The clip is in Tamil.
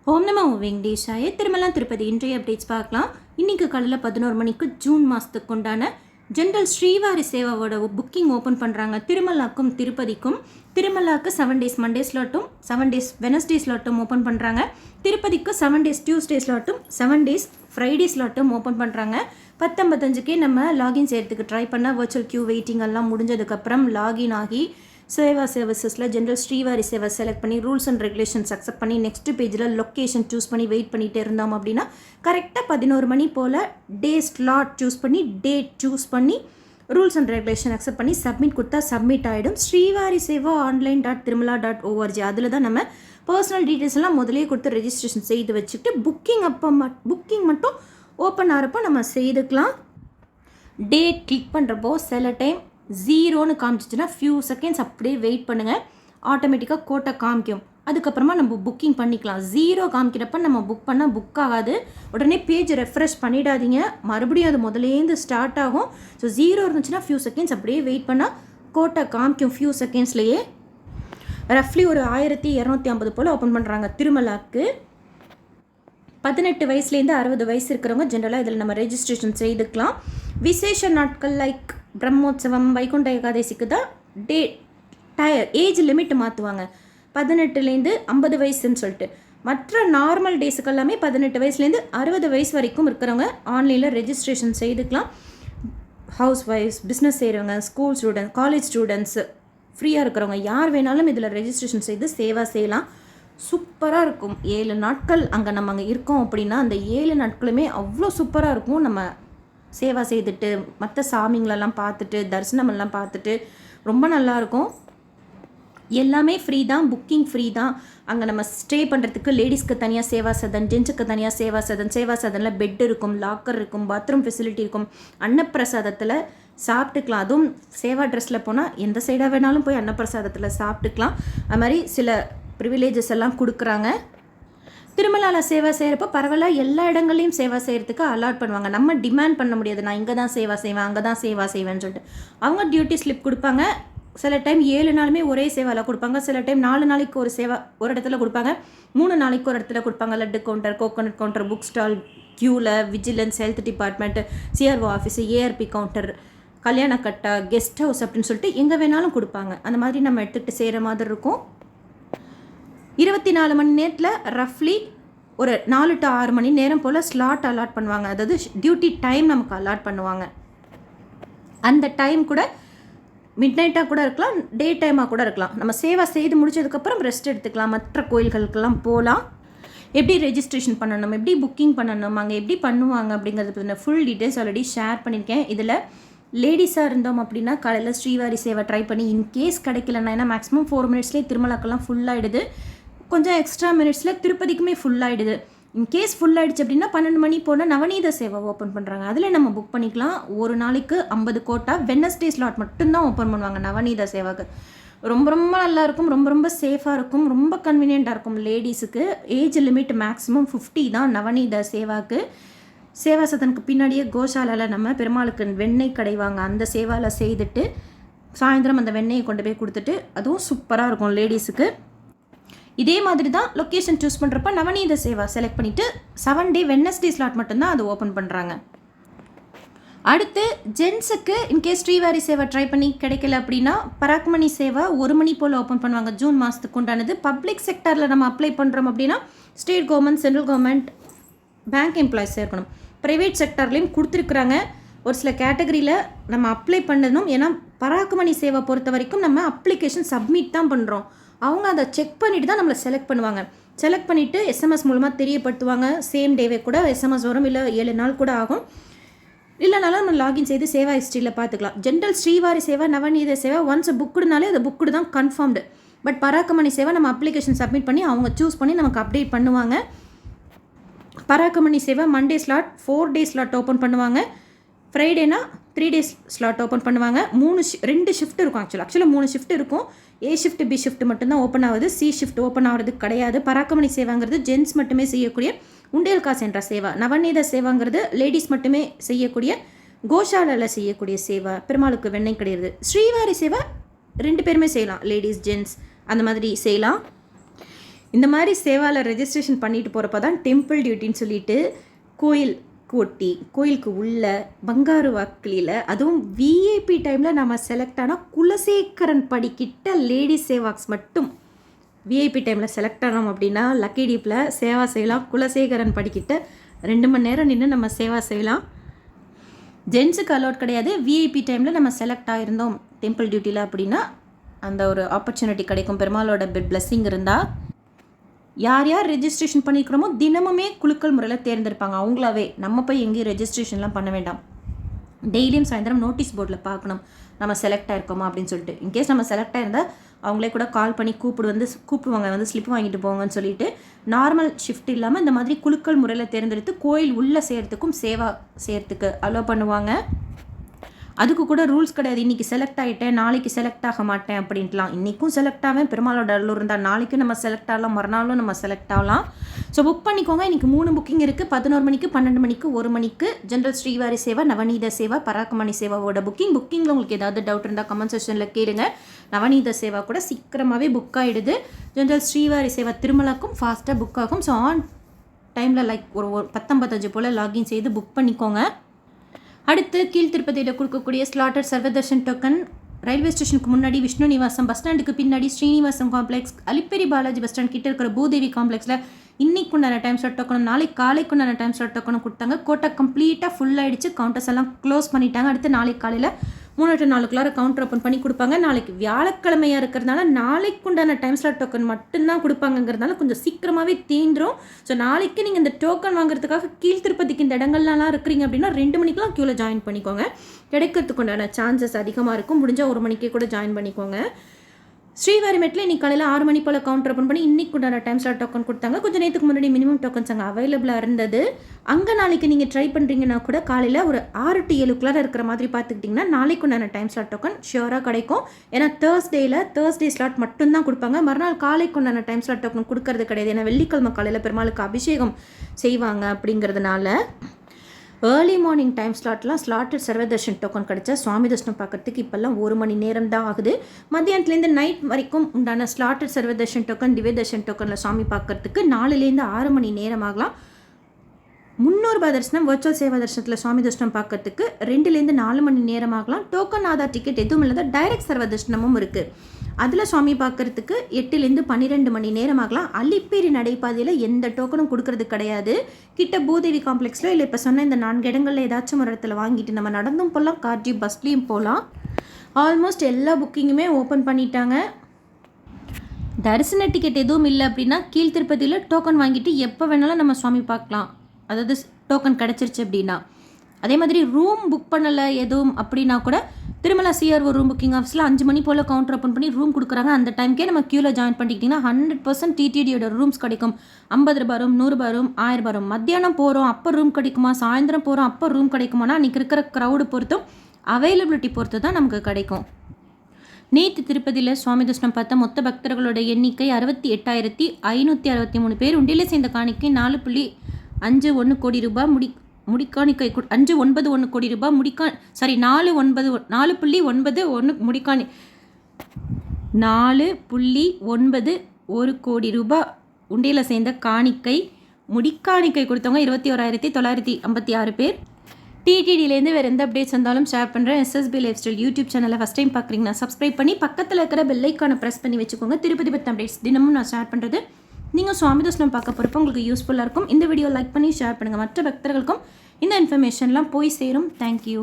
ஓம் நமோ வெங்கடேஷாய. திருமலா திருப்பதி இன்றைய அப்டேட்ஸ் பார்க்கலாம். இன்றைக்கி காலையில் 11 மணிக்கு ஜூன் மாதத்துக்கு உண்டான ஜென்ரல் ஸ்ரீவாரி சேவாவோட புக்கிங் ஓப்பன் பண்ணுறாங்க. திருமலாக்கும் திருப்பதிக்கும். திருமலாவுக்கு 7 days மண்டே ஸ்லாட்டும் 7 days வெனஸ்டே ஸ்லாட்டும் ஓப்பன் பண்ணுறாங்க. திருப்பதிக்கு 7 days டியூஸ்டே ஸ்லாட்டும் 7 days ஃப்ரைடே ஸ்லாட்டும் ஓப்பன் பண்ணுறாங்க. 10:55 நம்ம லாகின் செய்கிறதுக்கு ட்ரை பண்ணால் வர்ச்சுவல் க்யூ வெயிட்டிங் எல்லாம் முடிஞ்சதுக்கப்புறம் லாகின் ஆகி சேவா சர்வீசஸில் ஜென்ரல் ஸ்ரீவாரி சேவை செலக்ட் பண்ணி ரூல்ஸ் அண்ட் ரெகுலேஷன்ஸ் அக்செப்ட் பண்ணி நெக்ஸ்ட் பேஜில் லொக்கேஷன் சூஸ் பண்ணி வெயிட் பண்ணிகிட்டே இருந்தோம் அப்படின்னா கரெக்டாக 11 மணி போல் டே ஸ்லாட் சூஸ் பண்ணி டேட் சூஸ் பண்ணி ரூல்ஸ் அண்ட் ரெகுலேஷன் அக்செப்ட் பண்ணி சப்மிட் கொடுத்தா சப்மிட் ஆகிடும். ஸ்ரீவாரி சேவா online.tirumala.org அதில் தான் நம்ம பர்சனல் டீட்டெயில்ஸ் எல்லாம் முதலே கொடுத்து ரெஜிஸ்ட்ரேஷன் செய்து வச்சுக்கிட்டு புக்கிங் மட்டும் ஓப்பன் ஆகிறப்போ நம்ம செய்துக்கலாம். டேட் கிளிக் பண்ணுறப்போ சில டைம் 0ன்னு காமிச்சிச்சுன்னா ஃபியூ செகண்ட்ஸ் அப்படியே வெயிட் பண்ணுங்கள், ஆட்டோமேட்டிக்காக கோட்டை காமிக்கும். அதுக்கப்புறமா நம்ம புக்கிங் பண்ணிக்கலாம். 0 காமிக்கிறப்ப நம்ம புக் பண்ணால் புக் ஆகாது. உடனே பேஜ் ரெஃப்ரெஷ் பண்ணிடாதீங்க, மறுபடியும் அது முதலேருந்து ஸ்டார்ட் ஆகும். ஸோ 0 இருந்துச்சுன்னா ஃபியூ செகண்ட்ஸ் அப்படியே வெயிட் பண்ணால் கோட்டை காமிக்கும் ஃபியூ செகண்ட்ஸ்லேயே. ரஃப்லி ஒரு 1250 போல் ஓப்பன் பண்ணுறாங்க. திருமலாக்கு 18 வயசுலேருந்து 60 வயசு இருக்கிறவங்க ஜென்ரலாக இதில் நம்ம ரெஜிஸ்ட்ரேஷன் செய்துக்கலாம். விசேஷ நாட்கள் லைக் பிரம்மோத்சவம் வைகுண்ட ஏகாதசிக்கு தான் ஏஜ் லிமிட் மாற்றுவாங்க 18லேருந்து 50 வயசுன்னு சொல்லிட்டு. மற்ற நார்மல் டேஸுக்கு எல்லாமே 18 வயசுலேருந்து 60 வயசு வரைக்கும் இருக்கிறவங்க ஆன்லைனில் ரெஜிஸ்ட்ரேஷன் செய்துக்கலாம். ஹவுஸ் ஒய்ஃப்ஸ், பிஸ்னஸ் செய்கிறவங்க, ஸ்கூல் ஸ்டூடெண்ட்ஸ், காலேஜ் ஸ்டூடெண்ட்ஸு, ஃப்ரீயாக இருக்கிறவங்க யார் வேணாலும் இதில் ரெஜிஸ்ட்ரேஷன் செய்து சேவா செய்யலாம். சூப்பராக இருக்கும். 7 நாட்கள் நம்ம அங்கே இருக்கோம் அப்படின்னா அந்த 7 நாட்களுமே அவ்வளோ சூப்பராக இருக்கும். நம்ம சேவா செய்துட்டு மற்ற சாமிங்களெல்லாம் பார்த்துட்டு தரிசனமெல்லாம் பார்த்துட்டு ரொம்ப நல்லாயிருக்கும். எல்லாமே ஃப்ரீ தான், புக்கிங் ஃப்ரீ தான். அங்கே நம்ம ஸ்டே பண்ணுறதுக்கு லேடிஸ்க்கு தனியாக சேவா சதன், ஜென்ஸுக்கு தனியாக சேவா சதனில் பெட் இருக்கும், லாக்கர் இருக்கும், பாத்ரூம் ஃபெசிலிட்டி இருக்கும். அன்னப்பிரசாதத்தில் சாப்பிட்டுக்கலாம். அதுவும் சேவா ட்ரெஸ்ஸில் போனால் எந்த சைடாக வேணாலும் போய் அன்னப்பிரசாதத்தில் சாப்பிட்டுக்கலாம். அது மாதிரி சில ப்ரிவிலேஜஸ் எல்லாம் கொடுக்குறாங்க. திருமலாவில் சேவை செய்கிறப்போ பரவாயில்ல, எல்லா இடங்களையும் சேவை செய்கிறதுக்கு அலாட் பண்ணுவாங்க. நம்ம டிமாண்ட் பண்ண முடியாது, நான் இங்கே தான் சேவா செய்வேன், அங்கே தான் சேவா செய்வேன்னு சொல்லிட்டு. அவங்க டியூட்டி ஸ்லிப் கொடுப்பாங்க. சில டைம் 7 நாளுமே ஒரே சேவாவில் கொடுப்பாங்க. சில டைம் 4 நாளைக்கு ஒரு சேவா ஒரு இடத்துல கொடுப்பாங்க, 3 நாளைக்கு ஒரு இடத்துல கொடுப்பாங்க. Laddu counter, coconut counter, book stall, கியூவில், vigilance, health department, CRO office, ARP counter, Kalyana Katta, guest house அப்படின்னு சொல்லிட்டு எங்கே வேணாலும் கொடுப்பாங்க. அந்த மாதிரி நம்ம எடுத்துகிட்டு செய்கிற மாதிரி இருக்கும். 24 மணி நேரத்தில் ரஃப்லி ஒரு 4 to 6 மணி நேரம் போல் ஸ்லாட் அலாட் பண்ணுவாங்க. அதாவது டியூட்டி டைம் நமக்கு அலாட் பண்ணுவாங்க. அந்த டைம் கூட மிட் நைட்டாக கூட இருக்கலாம், டே டைமாக கூட இருக்கலாம். நம்ம சேவா செய்து முடிச்சதுக்கப்புறம் ரெஸ்ட் எடுத்துக்கலாம், மற்ற கோயில்களுக்கெல்லாம் போகலாம். எப்படி ரெஜிஸ்ட்ரேஷன் பண்ணணும், எப்படி புக்கிங் பண்ணணும், அங்கே எப்படி பண்ணுவாங்க அப்படிங்கிறது பற்றின ஃபுல் டீட்டெயில்ஸ் ஆல்ரெடி ஷேர் பண்ணியிருக்கேன். இதில் லேடிஸாக இருந்தோம் அப்படின்னா காலையில் ஸ்ரீவாரி சேவை ட்ரை பண்ணி இன்கேஸ் கிடைக்கலன்னா, ஏன்னா மேக்ஸிமம் 4 minutesலேயே திருமலாக்கெல்லாம் ஃபுல்லாகிடுது, கொஞ்சம் எக்ஸ்ட்ரா மினிட்ஸில் திருப்பதிக்குமே ஃபுல்லாகிடுது. இன்கேஸ் ஃபுல்லாகிடுச்சு அப்படின்னா 12 மணி போல் நவநீத சேவை ஓப்பன் பண்ணுறாங்க. அதில் நம்ம புக் பண்ணிக்கலாம். ஒரு நாளைக்கு 50 கோட்டா. வெனஸ்டே ஸ்லாட் மட்டும்தான் ஓப்பன் பண்ணுவாங்க நவநீத சேவாக்கு. ரொம்ப ரொம்ப நல்லாயிருக்கும், ரொம்ப சேஃபாக இருக்கும், ரொம்ப கன்வீனியண்ட்டாக இருக்கும். லேடிஸுக்கு ஏஜ் லிமிட் மேக்ஸிமம் 50 தான் நவநீத சேவாக்கு. சேவா சதனுக்கு பின்னாடியே கோஷாலாவில் நம்ம பெருமாளுக்கு வெண்ணெய் கடைவாங்க. அந்த சேவாவில் செய்துட்டு சாயந்தரம் அந்த வெண்ணெயை கொண்டு போய் கொடுத்துட்டு அதுவும் சூப்பராக இருக்கும் லேடிஸுக்கு. இதே மாதிரி தான் லொக்கேஷன் சூஸ் பண்ணுறப்ப நவநீத சேவா செலக்ட் பண்ணிவிட்டு 7 day வெனஸ்டே ஸ்லாட் மட்டும்தான் அது ஓப்பன் பண்ணுறாங்க. அடுத்து ஜென்ஸுக்கு இன்கேஸ் ஸ்ரீவாரி சேவை ட்ரை பண்ணி கிடைக்கல அப்படின்னா பராக்மணி சேவா 1 மணி போல் ஓப்பன் பண்ணுவாங்க. ஜூன் மாதத்துக்கு உண்டானது. பப்ளிக் செக்டரில் நம்ம அப்ளை பண்ணுறோம் அப்படின்னா state government, central government, bank employees இருக்கணும். ப்ரைவேட் செக்டர்லேயும் கொடுத்துருக்குறாங்க. ஒரு சில கேட்டகரியில் நம்ம அப்ளை பண்ணணும். ஏன்னா பராக்மணி சேவை பொறுத்த வரைக்கும் நம்ம அப்ளிகேஷன் சப்மிட் தான் பண்ணுறோம். அவங்க அதை செக் பண்ணிவிட்டு தான் நம்மளை செலக்ட் பண்ணுவாங்க. செலக்ட் பண்ணிவிட்டு எஸ்எம்எஸ் மூலமாக தெரியப்படுத்துவாங்க. சேம் டேவே கூட எஸ்எம்எஸ் வரும், இல்லை 7 நாள் கூட ஆகும். இல்லைனாலும் நம்ம லாகின் செய்து சேவா ஹிஸ்ட்ரியில் பார்த்துக்கலாம். ஜென்ரல் ஸ்ரீவாரி சேவா, நவநீத சேவா ஒன்ஸ் புக்குடுனாலே அது புக்குடு தான் கன்ஃபார்ம்டு. பட் பராக்கமணி சேவா நம்ம அப்ளிகேஷன் சப்மிட் பண்ணி அவங்க சூஸ் பண்ணி நமக்கு அப்டேட் பண்ணுவாங்க. Parakamani Seva Monday slot 4 day slot open பண்ணுவாங்க. ஃப்ரைடேனா 3 days ஸ்லாட் ஓப்பன் பண்ணுவாங்க. 2 ஷிஃப்ட் இருக்கும். ஆக்சுவலாக 3 ஷிஃப்ட் இருக்கும். ஏ ஷிஃப்ட், பி ஷிஃப்ட் மட்டும்தான் ஓப்பன் ஆகுது, சி ஷிஃப்ட் ஓப்பன் ஆகிறது கிடையாது. பராக்கமணி சேவாங்கிறது ஜென்ஸ் மட்டுமே செய்யக்கூடிய உண்டேல் காசு என்ற சேவா. நவநீத சேவாங்கிறது லேடிஸ் மட்டுமே செய்யக்கூடிய கோஷாலாவில் செய்யக்கூடிய சேவா, பெருமாளுக்கு வெண்ணெய் கிடையாது. ஸ்ரீவாரி சேவா 2 பேருமே செய்யலாம், லேடிஸ் ஜென்ஸ் அந்த மாதிரி செய்யலாம். இந்த மாதிரி சேவாவில் ரெஜிஸ்ட்ரேஷன் பண்ணிட்டு போகிறப்ப தான் டெம்பிள் டியூட்டின்னு சொல்லிட்டு கோயில் கொட்டி கோயிலுக்கு உள்ள பங்காரு வாக்கிலியில் அதுவும் விஐபி டைமில் நம்ம செலக்ட் ஆனால் குலசேகரன் படிக்கிட்ட லேடிஸ் சேவாக்ஸ் மட்டும் விஐபி டைமில் செலக்ட் ஆனோம் அப்படின்னா லக்கி டீப்பில் சேவா செய்யலாம். குலசேகரன் படிக்கிட்ட 2 மணி நேரம் நின்று நம்ம சேவா செய்யலாம். ஜென்ஸுக்கு அலோட் கிடையாது. விஐபி டைமில் நம்ம செலக்ட் ஆகிருந்தோம் டெம்பிள் டியூட்டியில் அப்படின்னா அந்த ஒரு ஆப்பர்ச்சுனிட்டி கிடைக்கும். பெருமாளோட பிளெஸ்ஸிங் இருந்தால் யார் யார் ரெஜிஸ்ட்ரேஷன் பண்ணிக்கிறோமோ தினமுமே குலுக்கல் முறையில் தேர்ந்தெடுப்பாங்க. அவங்களாவே நம்ம போய் எங்கேயும் ரெஜிஸ்ட்ரேஷன்லாம் பண்ண வேண்டாம். டெய்லியும் சாயந்தரம் நோட்டீஸ் போர்டில் பார்க்கணும் நம்ம செலக்ட் ஆகிருக்கோமா அப்படின்னு சொல்லிட்டு. இன்கேஸ் நம்ம செலக்ட் ஆகிருந்தால் அவங்களே கூட கால் பண்ணி கூப்பிடுவாங்க ஸ்லிப் வாங்கிட்டு போங்கன்னு சொல்லிட்டு. நார்மல் ஷிஃப்ட் இல்லாமல் இந்த மாதிரி குலுக்கல் முறையில் தேர்ந்தெடுத்து கோயில் உள்ளே செய்கிறதுக்கும் சேவா செய்கிறதுக்கு அலோவ் பண்ணுவாங்க. அதுக்கு கூட ரூல்ஸ் கிடையாது. இன்றைக்கி செலக்ட் ஆகிட்டேன் நாளைக்கு செலக்ட் ஆக மாட்டேன் அப்படின்ட்டுலாம். இன்றைக்கும் செலக்ட் ஆவேன் பெருமாளோட அருள் இருந்தால் நாளைக்கும் நம்ம செலக்ட் ஆகலாம், மறுநாளும் நம்ம செலக்ட் ஆகலாம். ஸோ புக் பண்ணிக்கோங்க. இன்றைக்கி 3 புக்கிங் இருக்குது. 11 மணிக்கு, 12 மணிக்கு, 1 மணிக்கு ஜென்ரல் ஸ்ரீவாரி சேவா, நவநீத சேவா, பராக்கமணி சேவாவோட புக்கிங்கில் உங்களுக்கு ஏதாவது டவுட் இருந்தால் கமெண்ட் செக்ஷனில் கேளுங்க. நவநீத சேவா கூட சீக்கிரமாகவே புக் ஆகிடுது. ஜென்ரல் ஸ்ரீவாரி சேவா திருமலாக்கும் ஃபாஸ்ட்டாக புக் ஆகும். ஸோ ஆன் டைமில் லைக் ஒரு 10:55 போல் லாகின் செய்து புக் பண்ணிக்கோங்க. அடுத்து கீழ்த்திருப்பதியில் கொடுக்கக்கூடிய ஸ்லாட்டட் சர்வதர்ஷன் டோக்கன் ரயில்வே ஸ்டேஷனுக்கு முன்னாடி விஷ்ணு நிவாசம், பஸ் ஸ்டாண்டுக்கு பின்னாடி Srinivasam complex, Alipiri Balaji bus stand கிட்ட இருக்கிற பூதேவி காம்ப்ளெக்ஸில் இன்னைக்கு உண்டான டைம் ஸ்லாட் டோக்கனும் நாளைக்கு காலைக்கு உண்டான டைம் ஸ்லாட் டோக்கனும் கொடுத்தாங்க. கோட்டை கம்ப்ளீட்டாக ஃபுல் ஆகிடுச்சு. கவுண்டர்ஸ் எல்லாம் க்ளோஸ் பண்ணிட்டாங்க. அடுத்து நாளைக்கு காலையில் 3 to 4 கவுண்டர் ஓப்பன் பண்ணி கொடுப்பாங்க. நாளைக்கு வியாழக்கிழமையாக இருக்கிறதுனால நாளைக்கு உண்டான டைம் ஸ்லாட் டோக்கன் மட்டும்தான் கொடுப்பாங்கிறதுனால கொஞ்சம் சீக்கிரமாகவே தீந்துரும். ஸோ நாளைக்கு நீங்கள் இந்த டோக்கன் வாங்குறதுக்காக கீழ்த்திருப்பதிக்கு இந்த இடங்கள்லாம் இருக்கிறீங்க அப்படின்னா 2 மணிக்கெலாம் க்யூவில் ஜாயின் பண்ணிக்கோங்க. கிடைக்கிறதுக்கு உண்டான சான்சஸ் அதிகமாக இருக்கும். முடிஞ்சால் 1 மணிக்கே கூட ஜாயின் பண்ணிக்கோங்க. ஸ்ரீவாரிமெட்டில் இன்றைக்கி காலையில் 6 மணி போல் கவுண்டர் ஓப்பன் பண்ணி இன்றைக்கு உண்டான டைம் ஸ்லாட் டோக்கன் கொடுத்தாங்க. கொஞ்சம் நேரத்துக்கு முன்னாடி மினிமம் டோக்கன்ஸ் அங்கே அவைலபிளாக இருந்தது. அங்கே நாளைக்கு நீங்கள் ட்ரை பண்ணுறீங்கன்னா கூட காலையில் ஒரு 6 to 7 இருக்கிற மாதிரி பார்த்துக்கிட்டிங்கன்னா நாளைக்கு உண்டான டைம் ஸ்லாட் டோக்கன் ஷியோராக கிடைக்கும். ஏன்னா தேர்ஸ்டே ஸ்லாட் மட்டும்தான் கொடுப்பாங்க. மறுநாள் காலைக்கு உண்டான டைம் ஸ்லாட் டோக்கன் கொடுக்கறது கிடையாது. ஏன்னா வெள்ளிக்கிழமை காலையில் பெருமாளுக்கு அபிஷேகம் செய்வாங்க அப்படிங்கிறதுனால. Early morning time slotted Sarvadarshan token கிடச்சா சுவாமி தர்ஷனம் பார்க்குறதுக்கு இப்போல்லாம் 1 மணி நேரம் தான் ஆகுது. மத்தியானத்துலேருந்து நைட் வரைக்கும் உண்டான ஸ்லாட்டட் சர்வதர்ஷன் டோக்கன் திவ்ய தர்ஷன் டோக்கனில் சுவாமி பார்க்குறதுக்கு 4லேருந்து 6 மணி நேரம் ஆகலாம். 300 ரூபாய் தரிசனம் வர்ச்சுவல் சேவா தரிசனத்தில் சுவாமி தர்ஷனம் பார்க்கறதுக்கு 2லேருந்து 4 மணி நேரம் ஆகலாம். டோக்கன் ஆதார் டிக்கெட் எதுவும் இல்லாத டைரக்ட் சர்வ தர்ஷனமும் இருக்குது. அதில் சுவாமி பார்க்குறதுக்கு 8லேருந்து 12 மணி நேரம் ஆகலாம். அலிப்பேரி நடைபாதையில் எந்த டோக்கனும் கொடுக்கறது கிடையாது. கிட்ட பூதேவி காம்ப்ளெக்ஸில் இல்லை இப்போ சொன்ன இந்த 4 இடங்களில் ஏதாச்சும் ஒரு இடத்துல வாங்கிட்டு நம்ம நடந்தும் போகலாம், கார் ஜீப் பஸ்லேயும் போகலாம். ஆல்மோஸ்ட் எல்லா புக்கிங்குமே ஓப்பன் பண்ணிட்டாங்க. தரிசன டிக்கெட் எதுவும் இல்லை அப்படின்னா கீழ்த்திருப்பதியில் டோக்கன் வாங்கிட்டு எப்போ வேணாலும் நம்ம சுவாமி பார்க்கலாம். அதாவது டோக்கன் கிடச்சிருச்சு அப்படின்னா. அதே மாதிரி ரூம் புக் பண்ணலை எதுவும் அப்படின்னா கூட திருமலா சிஆர்ஓ ரூம் புக்கிங் ஆஃபீஸில் 5 மணி போல் கவுண்டர் ஓப்பன் பண்ணி ரூம் கொடுக்குறாங்க. அந்த டைம்க்கே நம்ம க்யூவில் ஜாயின் பண்ணிக்கிட்டிங்கன்னா 100% டிடிடியோட ரூம்ஸ் கிடைக்கும். 50 ரூபாய் ரூம், 100 ரூபாய் ரூம், 1000 ரூபாய் ரூம். மத்தியானம் போகிறோம் அப்போ ரூம் கிடைக்குமா, சாயந்தரம் போகிறோம் அப்போ ரூம் கிடைக்குமானா அன்றைக்கி இருக்கிற க்ரௌடு பொறுத்தும் அவைலபிலிட்டி பொறுத்து தான் நமக்கு கிடைக்கும். நேற்று திருப்பதியில் சுவாமி தர்ஷனம் பார்த்த மொத்த பக்தர்களோட எண்ணிக்கை 68,563 பேர். உண்டியில் சேர்ந்த காணிக்கை 4.51 கோடி ரூபாய். முடிக்காணிக்கை 591 கோடி ரூபாய். 4.91 முடிக்காணி 4.91 கோடி ரூபாய் உண்டியில் சேர்ந்த காணிக்கை. முடிக்காணிக்கை கொடுத்தவங்க 21,956 பேர். டிடிடிலேருந்து வேறு எந்த அப்டேட்ஸ் வந்தாலும் ஷேர் பண்ணுறேன். எஸ்எஸ்பி லைஃப் ஸ்டைல் யூடியூப் சேனலை ஃபஸ்ட் டைம் பார்க்குறீங்கன்னா சப்ஸ்கிரைப் பண்ணி பக்கத்தில் இருக்கிற பெல்லைக்கான ப்ரெஸ் பண்ணி வச்சுக்கோங்க. திருப்பதி பற்றி அப்டேட்ஸ் தினமும் நான் ஷேர் பண்ணுறது நீங்கள் சுவாமி தர்ஷனம் பார்க்க போகிறப்ப உங்களுக்கு யூஸ்ஃபுல்லாக இருக்கும். இந்த வீடியோ லைக் பண்ணி ஷேர் பண்ணுங்கள். மற்ற பக்தர்களுக்கும் இந்த இன்ஃபர்மேஷன்லாம் போய் சேரும். தேங்க்யூ.